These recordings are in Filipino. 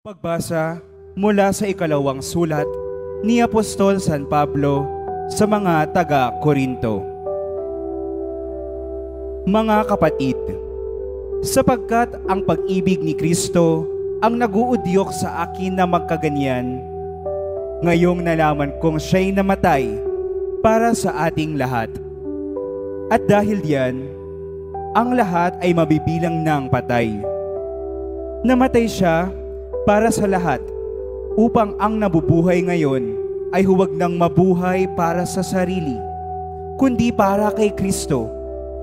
Pagbasa mula sa ikalawang sulat ni Apostol San Pablo sa mga taga-Korinto. Mga kapatid, sapagkat ang pag-ibig ni Kristo ang naguudyok sa akin na magkaganyan, ngayong nalaman kong siya'y namatay para sa ating lahat. At dahil diyan, ang lahat ay mabibilang ng patay. Namatay siya para sa lahat, upang ang nabubuhay ngayon ay huwag nang mabuhay para sa sarili, kundi para kay Kristo,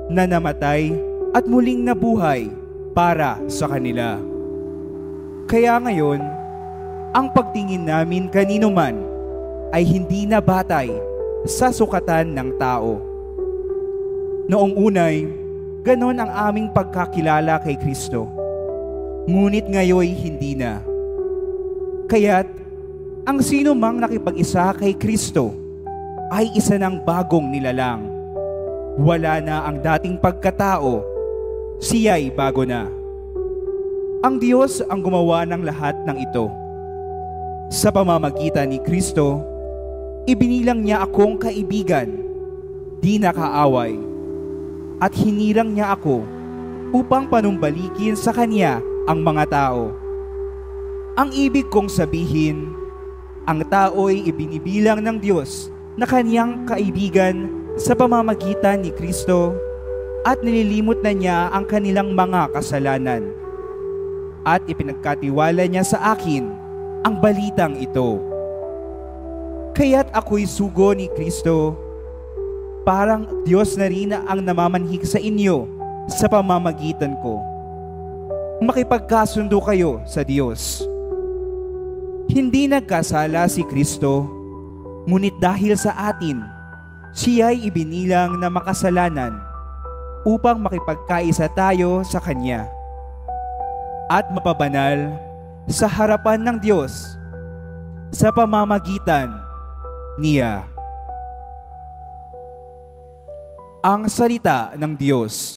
na namatay at muling nabuhay para sa kanila. Kaya ngayon, ang pagtingin namin kanino man ay hindi na batay sa sukatan ng tao. Noong unay, ganon ang aming pagkakilala kay Kristo. Ngunit ngayoy hindi na. Kaya't ang sino mang nakipag-isa kay Kristo ay isa ng bagong nilalang. Wala na ang dating pagkatao, siya'y bago na. Ang Diyos ang gumawa ng lahat ng ito. Sa pamamagitan ni Kristo, ibinilang niya akong kaibigan, di nakaaway, at hinirang niya ako upang panumbalikin sa Kanya ang mga tao. Ang ibig kong sabihin, ang tao'y ibinibilang ng Diyos na Kanyang kaibigan sa pamamagitan ni Kristo at nililimot na niya ang kanilang mga kasalanan. At ipinagkatiwala niya sa akin ang balitang ito. Kaya't ako'y sugo ni Kristo, parang Diyos na rin ang namamanhik sa inyo sa pamamagitan ko. Makipagkasundo kayo sa Diyos. Hindi nagkasala si Kristo, ngunit dahil sa atin, siya'y ibinilang na makasalanan upang makipagkaisa tayo sa Kanya at mapabanal sa harapan ng Diyos sa pamamagitan niya. Ang salita ng Diyos.